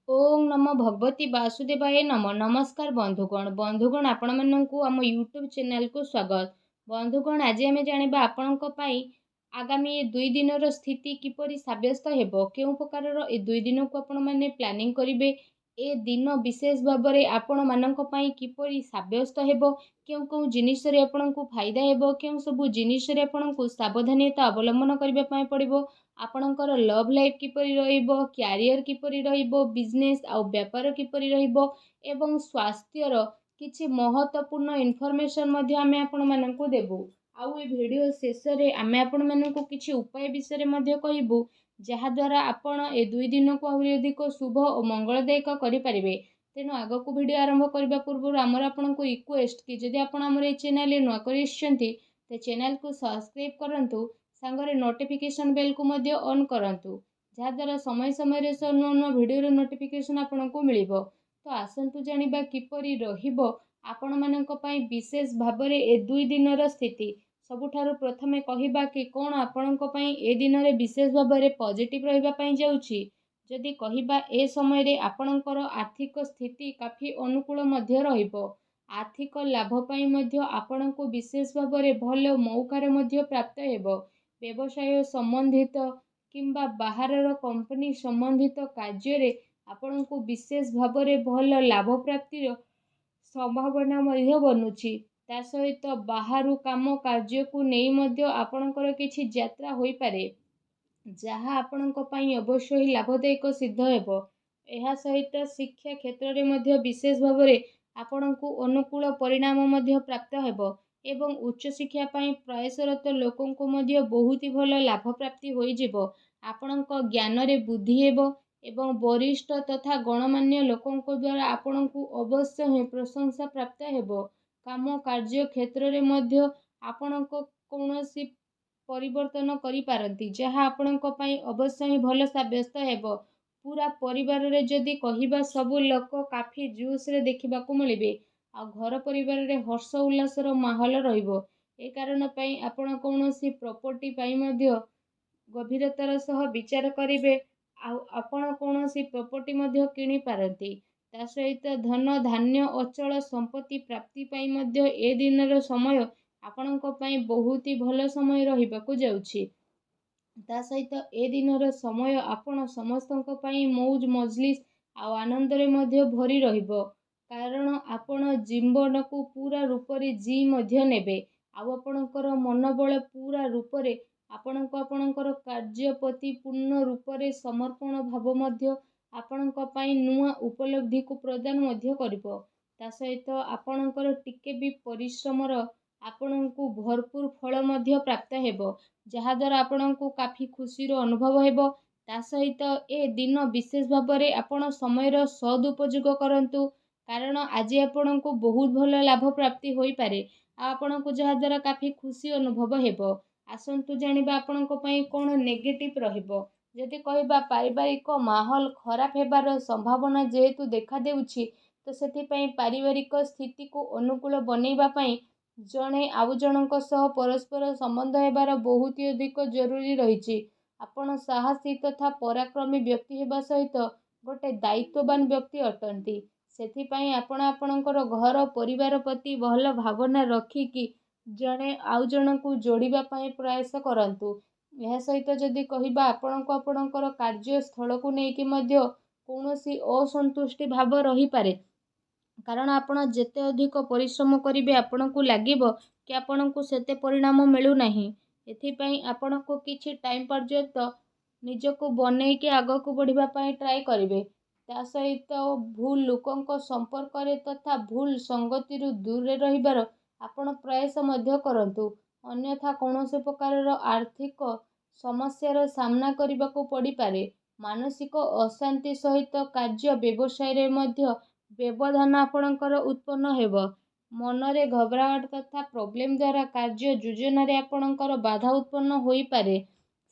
ओम नमो भगवती वासुदेवाय नमः। नमस्कार बंधुगण आपण माननकु आम यूट्यूब चैनल को स्वागत। बंधुगण आज आम जानिबा आपणक पई आगामी 2 दिनर स्थिति किपरि साब्यस्त हेबो, केउ प्रकारर ए 2 दिन को आपण माने प्लानिंग करिवे, ए दिन विशेष भाबरे आपण माननक पई किपरि साब्यस्त हेबो, केउ केउ जिनिस रे आपणकु फायदा हेबो, केउ सबु जिनिस रे आपणकु सावधानता अवलंबन करिबा पई पड़िबो, आपणकर लव लाइफ किपरि रहिबो, क्यारियर किपरि रहिबो, बिजनेस आउ व्यापार किपरि रहिबो एवं स्वास्थ्यर किछि महत्वपूर्ण इनफॉरमेशन मध्ये आमे आपण माननकु देबु। आउ ए वीडियो शेष रे आमे आपण माननकु किछि उपाय विषय रे मध्ये कहिबु, जहा द्वारा आपण ए 2 दिन को आहुरि अधिक शुभ और मंगलदायक करि परिबे। तेनु आगकु वीडियो आरंभ करिबा पूर्व आमर आपनकु रिक्वेस्ट कि जदि आपण हमर ए चैनल रे नुआ करिसचंती ते चैनल को सब्सक्राइब करंतु, सांगरे नोटिफिकेशन बेल को मध्य ऑन करंतु, जहा द्वारा समय समय रे नुआ नुआ वीडियो रे नोटिफिकेशन आपनकु मिलिबो। तो आसंतु जानिबा किपरि रहिबो आपण माननक पई विशेष भाबरे ए 2 दिनर स्थिति। सबुठारु प्रथमे कहिबा कि कोन आपणक पई ए दिन रे विशेष भाबरे पॉजिटिव रहिबा पई जाउछि। जदि कहिबा ए समय रे आपणकर आर्थिक स्थिति काफी अनुकूल मध्य रहिबो। आर्थिक लाभ पई मध्य आपणकु विशेष भाबरे भल मौकार मध्य प्राप्त हेबो। व्यवसाय संबंधित किंबा बाहरर कंपनी संबंधित कार्य रे आपणकु विशेष भाबरे भल लाभ प्राप्तिर संभावना मध्य बनुछि। ता सहित बाहरु काम कार्य को नेई मध्य आपणकर किछि यात्रा होई पारे, जहा आपणक पई अवश्य ही लाभदायक सिद्ध हेबो। एहा सहित शिक्षा क्षेत्र रे मध्य विशेष भाबरे आपणकु अनुकूल परिणाम मध्य प्राप्त हेबो एवं उच्च शिक्षा पई प्रयासरत लोकंकु मध्य बहुत ही भल लाभ प्राप्ति होई जिवो। आपणक ज्ञान रे बुद्धि हेबो एवं वरिष्ठ तथा गणमान्य लोकंक द्वारा आपणकु अवश्य ही प्रशंसा प्राप्त हेबो। काम कार्य क्षेत्र रे मध्य आपणक कोनोसी परिवर्तन करि पारंती, जहा आपणक पई अवश्य ही भल साब्यस्त हेबो। पूरा परिवार रे जदि कहिबा सबु लोक काफी जूस रे देखिबा को मिलिबे, आ घर परिवार रे हर्ष उल्लास रो माहौल रहिबो। ए कारण पई आपण कोनोसी प्रॉपर्टी पई मध्य गभीरतार सह विचार करिवे, आपण कोनोसी प्रॉपर्टी मध्य किनि पारंती। ता सहित धन धान्य अचल संपत्ति प्राप्ति पई मध्य ए दिनर समय आपणक पई बहुत ही भल समय रहिबाकु जाउछि। ता सहित ए दिनर समय आपण समस्तक पई मौज मजलिस आ आनंद रे मध्य भरी रहिबो, कारण आपण जीवन को पूरा रूप रे जी मध्य नेबे। आ आपणकर मनोबल पूरा रूप रे आपणकर कार्य प्रति पूर्ण रूप रे समर्पण भाव मध्य आपणक पई नुआ उपलब्धि को प्रदान मध्य करिवो। ता सहित आपणकर टिके भी परिश्रमर आपणकु भरपूर फल मध्य प्राप्त हेबो, जहा द्वारा आपणकु काफी खुशी रो अनुभव हेबो। ता सहित ए दिन विशेष भाबरे आपण समयर सदुपयोग करंतु, कारण आज आपणकु बहुत भल लाभ प्राप्ति होई पारे, आपणकु जहा द्वारा काफी खुशी अनुभव हेबो। आसंतु जानिबा आपणक पई कोन नेगेटिव रहिबो। जदि कहिबा पारिवारिक माहौल खराब हेबार संभावना जेहेतु देखा देउछि, तो सेति पई पारिवारिक स्थिति को अनुकूल बनेइबा पई जणे आउ जनक सह परस्पर संबंध हेबार बहुत ही अधिक जरूरी रहिछि। आपण साहसी तथा पराक्रमी व्यक्ति हेबा सहित गोटे दायित्ववान व्यक्ति अटंती। सेति पई आपण आपणकर घर परिवार प्रति भल भावना रखिकी जणे आउ जनकु जोड़िबा पई प्रयास करंतु। यह सहित जदि कहिबा आपणको आपणकर कार्य स्थल को नेकी मध्य कोनोसी असंतुष्टि भाव रही पारे, कारण आपण जेते अधिक परिश्रम करिवे आपणकु लागिबो कि आपणकु सेते परिणाम मिलु नाही। एथि पई आपणको किछि टाइम पर्यंत निजको बनेइके आगको बढ़िबा पई ट्राई करिवे। ता सहित भूल लोकंक संपर्क रे तथा भूल संगति रु दूर रे रहिबार आपण प्रयास मध्य करंतु, अन्यथा कोनोसी प्रकारर आर्थिक समस्यार सामना करबाको पड़ी पारे। मानसिक अशांति सहित कार्य व्यवसाय रे मध्य व्यवधान आपणकर उत्पन्न हेबो। मनरे घबराहट तथा प्रॉब्लम द्वारा कार्य योजना रे आपणकर बाधा उत्पन्न होई पारे।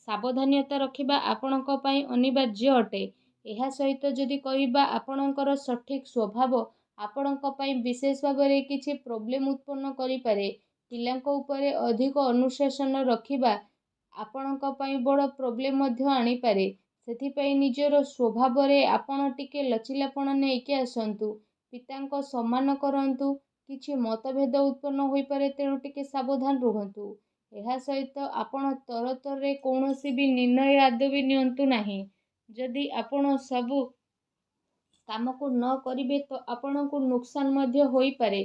सावधानता रखिबा आपणक पई अनिवार्य अटे। एहा सहित जदि कहिबा आपणकर सठिक स्वभाव आपणक पई विशेष भाबरे किछि प्रॉब्लम उत्पन्न करि पारे। पिलांक उपरे अधिक अनुशासन रखिबा आपणक पई बड़ प्रॉब्लम मध्य आनी पारे। ସେଥିପାଇଁ ନିଜର ସ୍ୱଭାବରେ ଆପଣ ଟିକେ ଲଚିଲାପଣ ନେଇକି ଆସନ୍ତୁ। ପିତାଙ୍କ ସମ୍ମାନ କରନ୍ତୁ। କିଛି ମତଭେଦ ଉତ୍ପନ୍ନ ହୋଇପାରେ, ତେଣୁ ଟିକେ ସାବଧାନ ରୁହନ୍ତୁ। ଏହା ସହିତ ଆପଣ ତରତରରେ କୌଣସି ବି ନିର୍ଣ୍ଣୟ ଆଦୌ ବି ନିଅନ୍ତୁ ନାହିଁ। ଯଦି ଆପଣ ସବୁ କାମକୁ ନ କରିବେ ତ ଆପଣଙ୍କୁ ନୁକସାନ ମଧ୍ୟ ହୋଇପାରେ।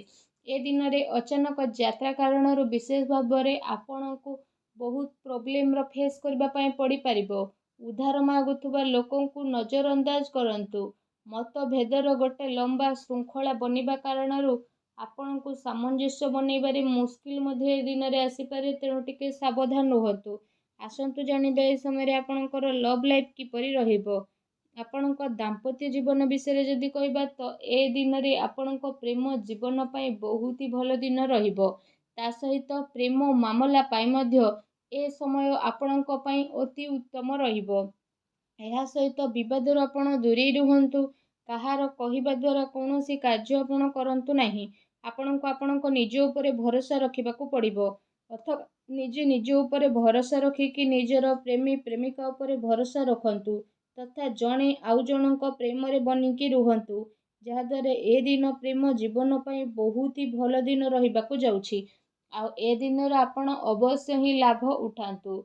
ଏ ଦିନରେ ଅଚାନକ ଯାତ୍ରା କାରଣରୁ ବିଶେଷ ଭାବରେ ଆପଣଙ୍କୁ ବହୁତ ପ୍ରୋବ୍ଲେମର ଫେସ୍ କରିବା ପାଇଁ ପଡ଼ିପାରିବ। ଉଦ୍ଧାର ମାଗୁଥିବା ଲୋକଙ୍କୁ ନଜରଅନ୍ଦାଜ କରନ୍ତୁ। ମତଭେଦର ଗୋଟେ ଲମ୍ବା ଶୃଙ୍ଖଳା ବନିବା କାରଣରୁ ଆପଣଙ୍କୁ ସାମଞ୍ଜସ୍ୟ ବନେଇବାରେ ମୁସ୍କିଲ ମଧ୍ୟ ଏ ଦିନରେ ଆସିପାରେ, ତେଣୁ ଟିକେ ସାବଧାନ ରୁହନ୍ତୁ। ଆସନ୍ତୁ ଜାଣିବା ଏ ସମୟରେ ଆପଣଙ୍କର ଲଭ୍ ଲାଇଫ୍ କିପରି ରହିବ। ଆପଣଙ୍କ ଦାମ୍ପତ୍ୟ ଜୀବନ ବିଷୟରେ ଯଦି କହିବା ତ ଏ ଦିନରେ ଆପଣଙ୍କ ପ୍ରେମ ଜୀବନ ପାଇଁ ବହୁତ ହି ଭଲ ଦିନ ରହିବ। ତା ସହିତ ପ୍ରେମ ମାମଲା ପାଇଁ ମଧ୍ୟ ଏ ସମୟ ଆପଣଙ୍କ ପାଇଁ ଅତି ଉତ୍ତମ ରହିବ। ଏହା ସହିତ ବିବାଦରୁ ଆପଣ ଦୂରେଇ ରୁହନ୍ତୁ। କାହାର କହିବା ଦ୍ୱାରା କୌଣସି କାର୍ଯ୍ୟ ଆପଣ କରନ୍ତୁ ନାହିଁ। ଆପଣଙ୍କୁ ଆପଣଙ୍କ ନିଜ ଉପରେ ଭରସା ରଖିବାକୁ ପଡ଼ିବ। ଅଥବା ନିଜେ ନିଜ ଉପରେ ଭରସା ରଖିକି ନିଜର ପ୍ରେମୀ ପ୍ରେମିକା ଉପରେ ଭରସା ରଖନ୍ତୁ ତଥା ଜଣେ ଆଉ ଜଣଙ୍କ ପ୍ରେମରେ ବନିକି ରୁହନ୍ତୁ, ଯାହାଦ୍ୱାରା ଏ ଦିନ ପ୍ରେମ ଜୀବନ ପାଇଁ ବହୁତ ହି ଭଲ ଦିନ ରହିବାକୁ ଯାଉଛି। ଆଉ ଏ ଦିନର ଆପଣ ଅବଶ୍ୟ ହିଁ ଲାଭ ଉଠାନ୍ତୁ।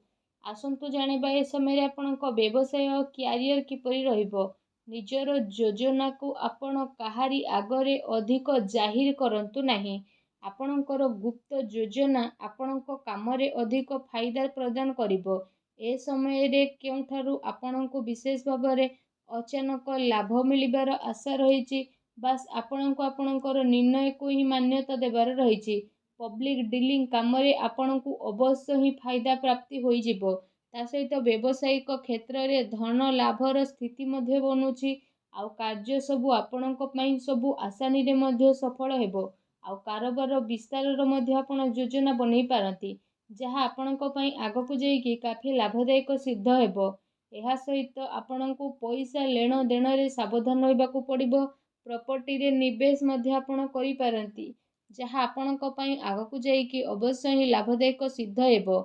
ଆସନ୍ତୁ ଜାଣିବା ଏ ସମୟରେ ଆପଣଙ୍କ ବ୍ୟବସାୟ କ୍ୟାରିୟର କିପରି ରହିବ। ନିଜର ଯୋଜନାକୁ ଆପଣ କାହାରି ଆଗରେ ଅଧିକ ଜାହିର କରନ୍ତୁ ନାହିଁ। ଆପଣଙ୍କର ଗୁପ୍ତ ଯୋଜନା ଆପଣଙ୍କ କାମରେ ଅଧିକ ଫାଇଦା ପ୍ରଦାନ କରିବ। ଏ ସମୟରେ କେଉଁଠାରୁ ଆପଣଙ୍କୁ ବିଶେଷ ଭାବରେ ଅଚାନକ ଲାଭ ମିଳିବାର ଆଶା ରହିଛି। ବାସ୍ ଆପଣଙ୍କୁ ଆପଣଙ୍କର ନିର୍ଣ୍ଣୟକୁ ହିଁ ମାନ୍ୟତା ଦେବାର ରହିଛି। ପବ୍ଲିକ ଡିଲିଂ କାମରେ ଆପଣଙ୍କୁ ଅବଶ୍ୟ ହିଁ ଫାଇଦା ପ୍ରାପ୍ତି ହୋଇଯିବ। ତା ସହିତ ବ୍ୟବସାୟିକ କ୍ଷେତ୍ରରେ ଧନ ଲାଭର ସ୍ଥିତି ମଧ୍ୟ ବନୁଛି। ଆଉ କାର୍ଯ୍ୟ ସବୁ ଆପଣଙ୍କ ପାଇଁ ସବୁ ଆସାନୀରେ ମଧ୍ୟ ସଫଳ ହେବ। ଆଉ କାରବାର ବିସ୍ତାରର ମଧ୍ୟ ଆପଣ ଯୋଜନା ବନେଇ ପାରନ୍ତି, ଯାହା ଆପଣଙ୍କ ପାଇଁ ଆଗକୁ ଯାଇକି କାଫି ଲାଭଦାୟକ ସିଦ୍ଧ ହେବ। ଏହା ସହିତ ଆପଣଙ୍କୁ ପଇସା ନେଣ ଦେଣରେ ସାବଧାନ ରହିବାକୁ ପଡ଼ିବ। ପ୍ରପର୍ଟିରେ ନିବେଶ ମଧ୍ୟ ଆପଣ କରିପାରନ୍ତି, ଯାହା ଆପଣଙ୍କ ପାଇଁ ଆଗକୁ ଯାଇକି ଅବଶ୍ୟ ହିଁ ଲାଭଦାୟକ ସିଦ୍ଧ ହେବ।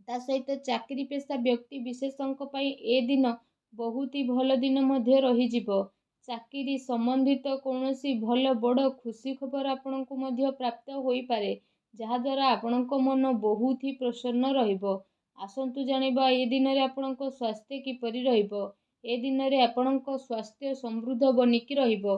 ତା ସହିତ ଚାକିରି ପେଶା ବ୍ୟକ୍ତି ବିଶେଷଙ୍କ ପାଇଁ ଏ ଦିନ ବହୁତ ହି ଭଲ ଦିନ ମଧ୍ୟ ରହିଯିବ। ଚାକିରି ସମ୍ବନ୍ଧିତ କୌଣସି ଭଲ ବଡ଼ ଖୁସି ଖବର ଆପଣଙ୍କୁ ମଧ୍ୟ ପ୍ରାପ୍ତ ହୋଇପାରେ, ଯାହାଦ୍ୱାରା ଆପଣଙ୍କ ମନ ବହୁତ ହି ପ୍ରସନ୍ନ ରହିବ। ଆସନ୍ତୁ ଜାଣିବା ଏ ଦିନରେ ଆପଣଙ୍କ ସ୍ୱାସ୍ଥ୍ୟ କିପରି ରହିବ। ଏ ଦିନରେ ଆପଣଙ୍କ ସ୍ୱାସ୍ଥ୍ୟ ସମୃଦ୍ଧ ବନିକି ରହିବ,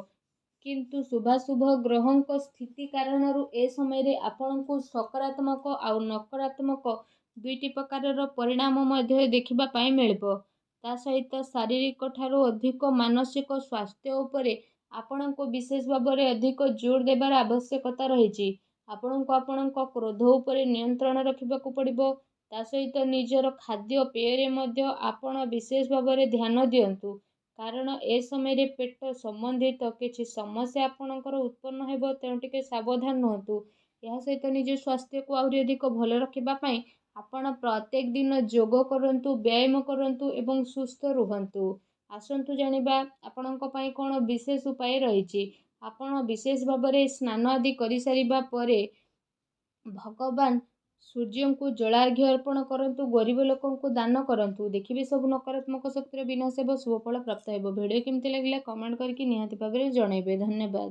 କିନ୍ତୁ ଶୁଭାଶୁଭ ଗ୍ରହଙ୍କ ସ୍ଥିତି କାରଣରୁ ଏ ସମୟରେ ଆପଣଙ୍କୁ ସକାରାତ୍ମକ ଆଉ ନକାରାତ୍ମକ ଦୁଇଟି ପ୍ରକାରର ପରିଣାମ ମଧ୍ୟ ଦେଖିବା ପାଇଁ ମିଳିବ। ତା ସହିତ ଶାରୀରିକ ଠାରୁ ଅଧିକ ମାନସିକ ସ୍ୱାସ୍ଥ୍ୟ ଉପରେ ଆପଣଙ୍କୁ ବିଶେଷ ଭାବରେ ଅଧିକ ଜୋର ଦେବାର ଆବଶ୍ୟକତା ରହିଛି। ଆପଣଙ୍କୁ ଆପଣଙ୍କ କ୍ରୋଧ ଉପରେ ନିୟନ୍ତ୍ରଣ ରଖିବାକୁ ପଡ଼ିବ। ତା ସହିତ ନିଜର ଖାଦ୍ୟ ପେୟରେ ମଧ୍ୟ ଆପଣ ବିଶେଷ ଭାବରେ ଧ୍ୟାନ ଦିଅନ୍ତୁ, କାରଣ ଏ ସମୟରେ ପେଟ ସମ୍ବନ୍ଧିତ କିଛି ସମସ୍ୟା ଆପଣଙ୍କର ଉତ୍ପନ୍ନ ହେବ, ତେଣୁ ଟିକେ ସାବଧାନ ରୁହନ୍ତୁ। ଏହା ସହିତ ନିଜ ସ୍ୱାସ୍ଥ୍ୟକୁ ଆହୁରି ଅଧିକ ଭଲ ରଖିବା ପାଇଁ ଆପଣ ପ୍ରତ୍ୟେକ ଦିନ ଯୋଗ କରନ୍ତୁ, ବ୍ୟାୟାମ କରନ୍ତୁ ଏବଂ ସୁସ୍ଥ ରୁହନ୍ତୁ। ଆସନ୍ତୁ ଜାଣିବା ଆପଣଙ୍କ ପାଇଁ କ'ଣ ବିଶେଷ ଉପାୟ ରହିଛି। ଆପଣ ବିଶେଷ ଭାବରେ ସ୍ନାନ ଆଦି କରିସାରିବା ପରେ ଭଗବାନ ସୂର୍ଯ୍ୟଙ୍କୁ ଜଳାର୍ଘ୍ୟ ଅର୍ପଣ କରନ୍ତୁ, ଗରିବ ଲୋକଙ୍କୁ ଦାନ କରନ୍ତୁ। ଦେଖିବେ ସବୁ ନକାରାତ୍ମକ ଶକ୍ତିର ବିନାଶ ହେବ, ଶୁଭଫଳ ପ୍ରାପ୍ତ ହେବ। ଭିଡ଼ିଓ କେମିତି ଲାଗିଲା କମେଣ୍ଟ କରିକି ନିହାତି ଭାବରେ ଜଣାଇବେ। ଧନ୍ୟବାଦ।